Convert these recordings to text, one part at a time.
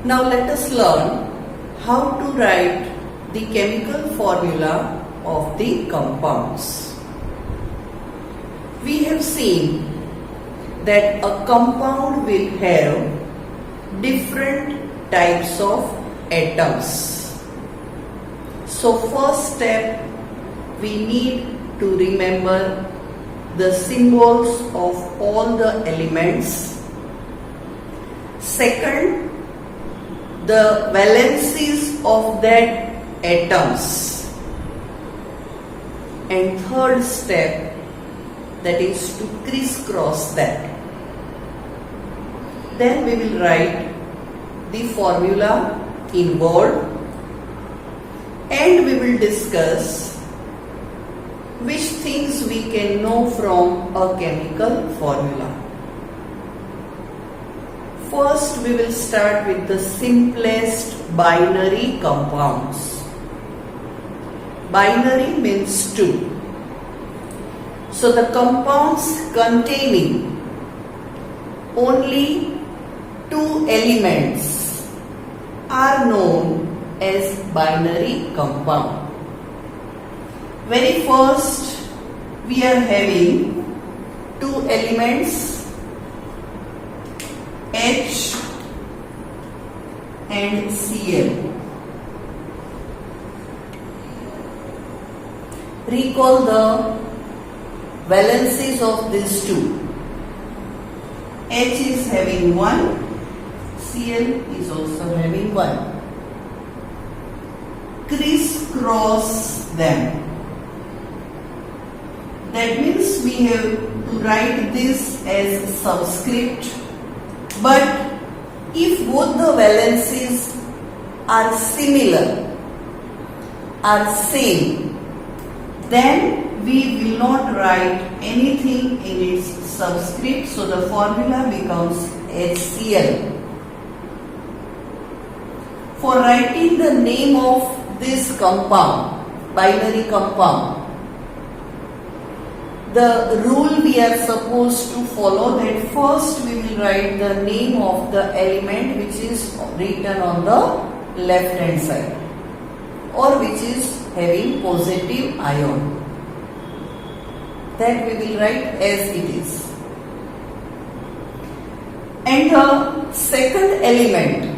Now let us learn how to write the chemical formula of the compounds. We have seen that a compound will have different types of atoms. So first step, we need to remember the symbols of all the elements. Second, the valencies of that atoms. And third step, that is to crisscross that. Then we will write the formula in word and we will discuss which things we can know from a chemical formula. First, we will start with the simplest binary compounds. Binary means two. So the compounds containing only two elements are known as binary compound. Very first, we are having two elements, H and Cl. Recall the valencies of these two. H is having 1, Cl is also having 1. Crisscross them. That means we have to write this as subscript, but if both the valencies are similar, are same, then we will not write anything in its subscript, so the formula becomes HCl. For writing the name of this compound, binary compound, the rule we are supposed to follow, that first we will write the name of the element which is written on the left hand side or which is having positive ion. That we will write as it is. And the second element,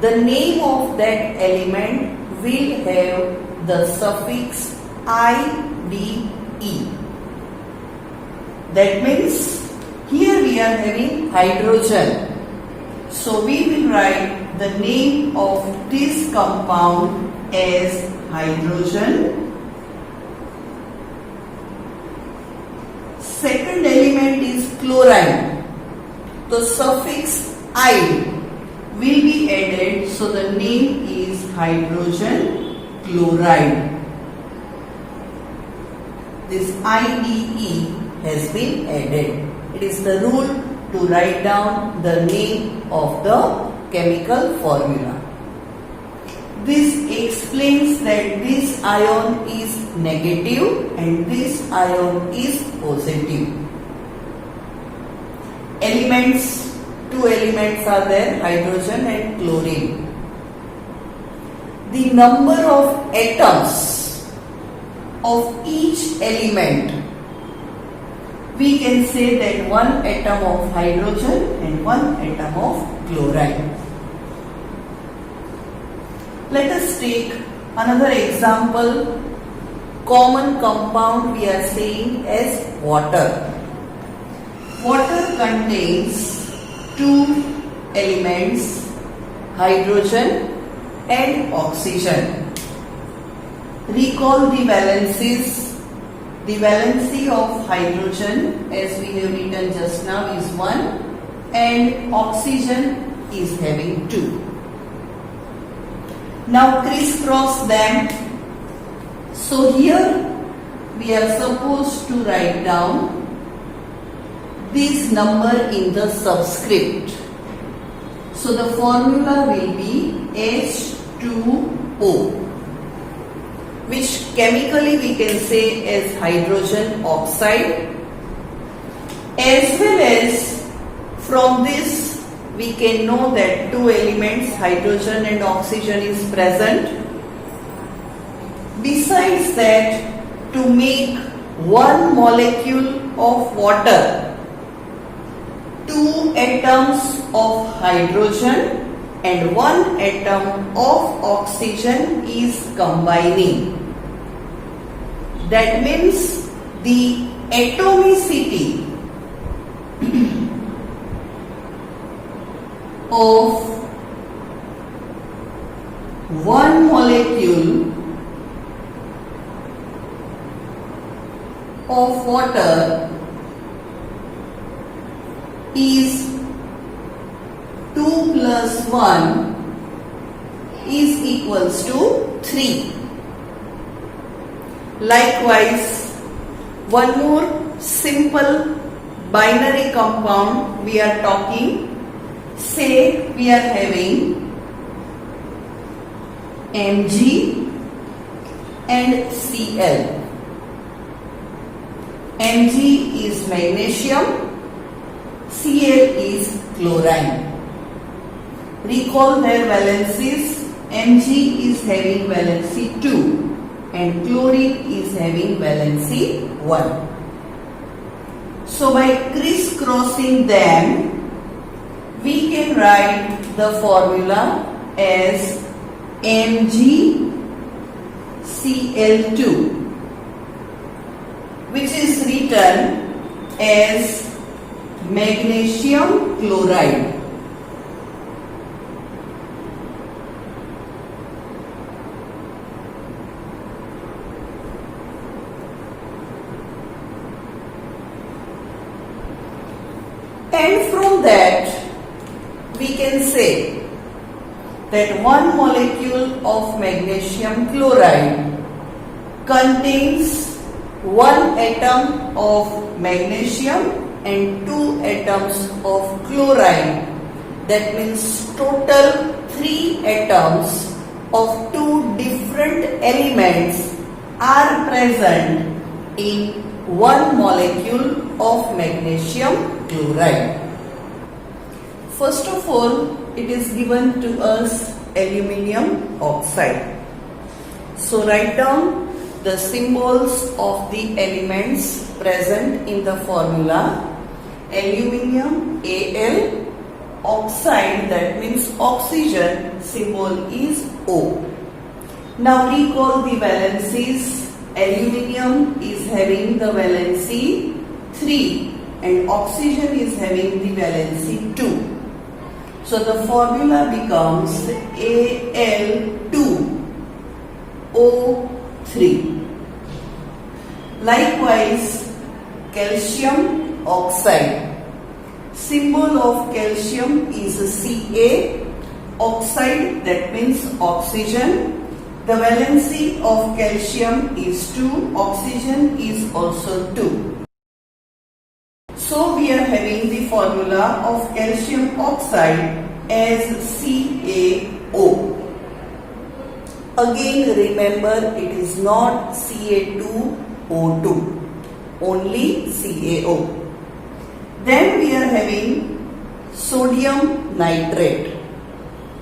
the name of that element will have the suffix IDE. That means here we are having hydrogen. So we will write the name of this compound as hydrogen. Second element is chlorine. The suffix "ide" will be added, so the name is hydrogen chloride. This IDE has been added. It is the rule to write down the name of the chemical formula. This explains that this ion is negative and this ion is positive. Elements, two elements are there, hydrogen and chlorine. The number of atoms of each element, we can say that one atom of hydrogen and one atom of chlorine. Let us take another example. Common compound we are saying as water. Water contains two elements, hydrogen and oxygen. Recall the valencies. The valency of hydrogen, as we have written just now, is 1 and oxygen is having 2. Now crisscross them. So here we are supposed to write down this number in the subscript. So the formula will be H2O, which chemically we can say as hydrogen oxide, as well as from this we can know that two elements, hydrogen and oxygen, is present. Besides that, to make one molecule of water, two atoms of hydrogen and one atom of oxygen is combining. That means the atomicity of one molecule of water is 2 plus 1 is equals to 3. Likewise, one more simple binary compound we are talking. Say we are having Mg and Cl. Mg is magnesium, Cl is chlorine. Recall their valencies. Mg is having valency 2 and chlorine is having valency 1. So by crisscrossing them, we can write the formula as MgCl2, which is written as magnesium chloride. And from that, we can say that one molecule of magnesium chloride contains one atom of magnesium and two atoms of chlorine. That means total 3 atoms of 2 different elements are present in one molecule of magnesium chloride. First of all, it is given to us aluminium oxide. So write down the symbols of the elements present in the formula. Aluminium Al, oxide, that means oxygen, symbol is O. Now recall the valencies. Aluminium is having the valency 3 and oxygen is having the valency 2. So the formula becomes Al2O3. Likewise, calcium oxide. Symbol of calcium is Ca. Oxide, that means oxygen. The valency of calcium is 2. Oxygen is also 2. So we are having the formula of calcium oxide as CaO. Again remember, it is not Ca2O2, only CaO. Then we are having sodium nitrate.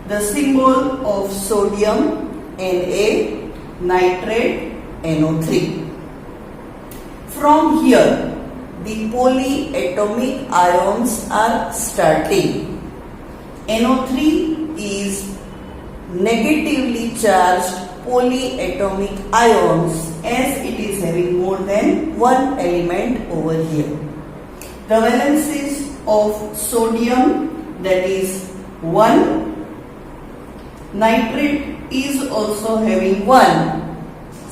The symbol of sodium Na, nitrate NO3. From here, the polyatomic ions are starting. NO3 is negatively charged polyatomic ions as it is having more than one element over here. The valencies of sodium, that is 1. Nitrate is also having 1.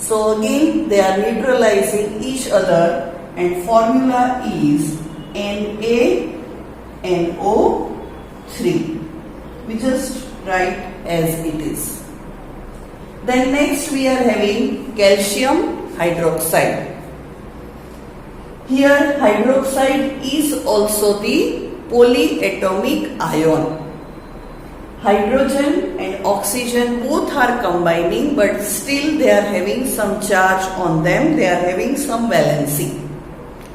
So again they are neutralizing each other and formula is NaNO3. We just write as it is. Then next we are having calcium hydroxide. Here hydroxide is also the polyatomic ion. Hydrogen and oxygen both are combining, but still they are having some charge on them, they are having some valency.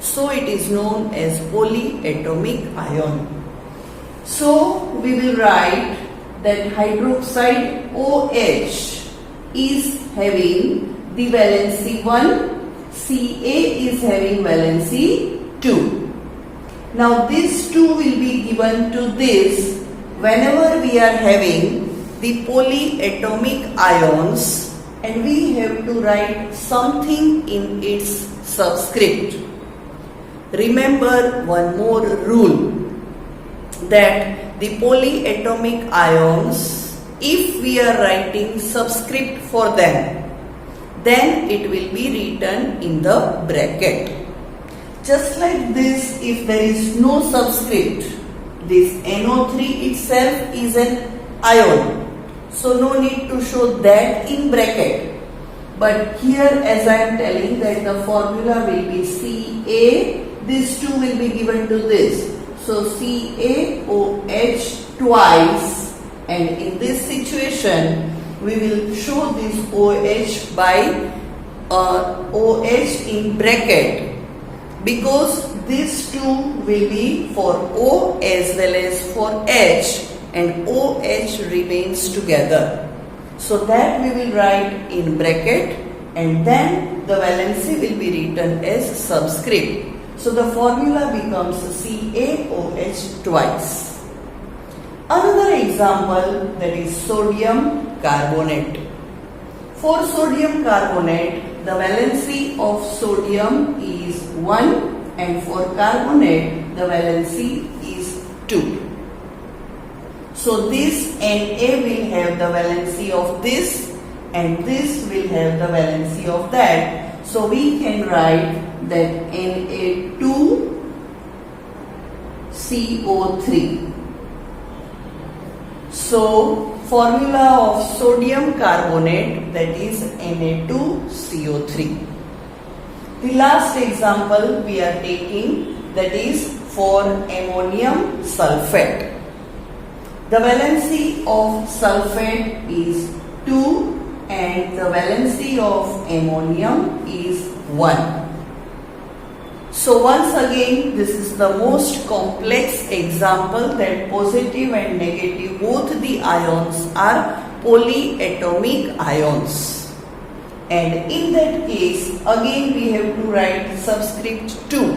So it is known as polyatomic ion. So we will write that hydroxide OH is having the valency 1, Ca is having valency 2. Now this 2 will be given to this whenever we are having the polyatomic ions and we have to write something in its subscript. Remember one more rule, that the polyatomic ions, if we are writing subscript for them, then it will be written in the bracket. Just like this, if there is no subscript, this NO3 itself is an ion, so no need to show that in bracket. But here, as I am telling, that the formula will be Ca, this 2 will be given to this. So CaOH twice, and in this situation we will show this OH by OH in bracket, because this 2 will be for O as well as for H, and OH remains together. So that we will write in bracket, and then the valency will be written as subscript. So the formula becomes CaOH twice. Another example, that is sodium carbonate. For sodium carbonate, the valency of sodium is 1, and for carbonate the valency is 2. So this Na will have the valency of this, and this will have the valency of that. So we can write that Na2CO3. So formula of sodium carbonate, that is Na2CO3. The last example we are taking, that is for ammonium sulfate. The valency of sulfate is 2 and the valency of ammonium is 1. So once again, this is the most complex example, that positive and negative, both the ions are polyatomic ions. And in that case, again we have to write subscript 2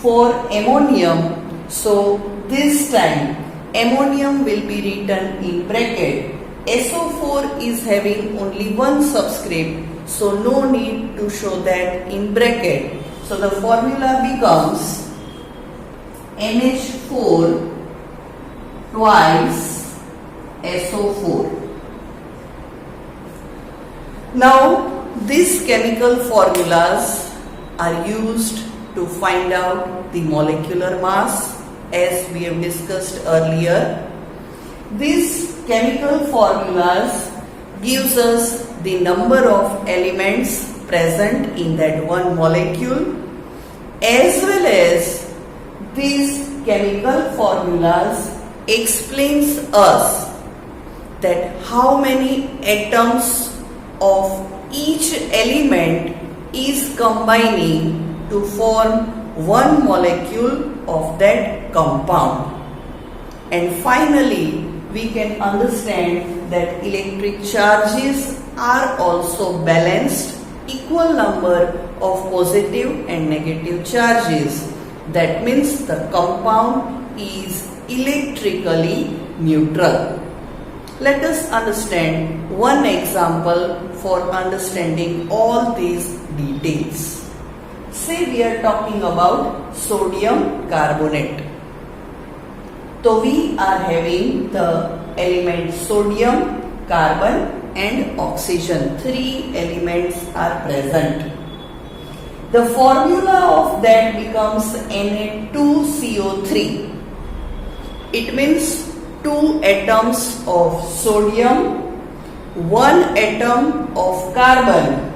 for ammonium. So this time ammonium will be written in bracket. SO4 is having only one subscript, so no need to show that in bracket. So the formula becomes NH4 twice SO4. Now these chemical formulas are used to find out the molecular mass, as we have discussed earlier. These chemical formulas gives us the number of elements present in that one molecule, as well as these chemical formulas explains us that how many atoms of each element is combining to form one molecule of that compound. And finally, we can understand that electric charges are also balanced, equal number of positive and negative charges. That means the compound is electrically neutral. Let us understand one example for understanding all these details. Say we are talking about sodium carbonate. So we are having the element sodium, carbon and oxygen. 3 elements are present. The formula of that becomes Na2CO3. It means 2 atoms of sodium, 1 atom of carbon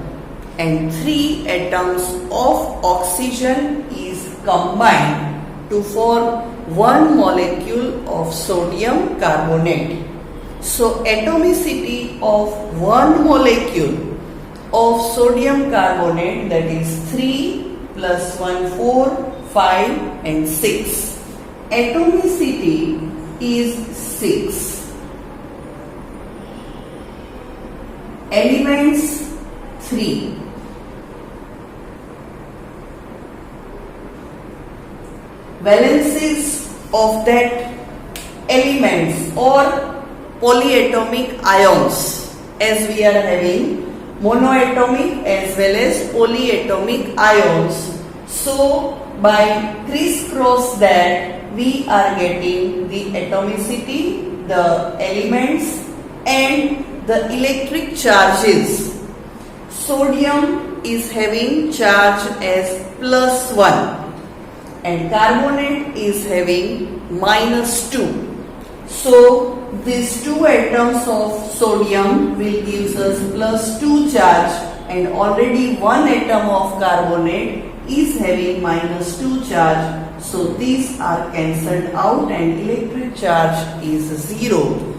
and 3 atoms of oxygen is combined to form one molecule of sodium carbonate. So atomicity of one molecule of sodium carbonate, that is 3 plus 1, 4, 5 and 6. Atomicity is 6. Elements 3. Valences of that elements or polyatomic ions, as we are having monoatomic as well as polyatomic ions. So by crisscross that we are getting the atomicity, the elements and the electric charges. Sodium is having charge as +1 and carbonate is having -2. So these two atoms of sodium will give us +2 charge and already one atom of carbonate is having -2 charge. So these are cancelled out and electric charge is 0.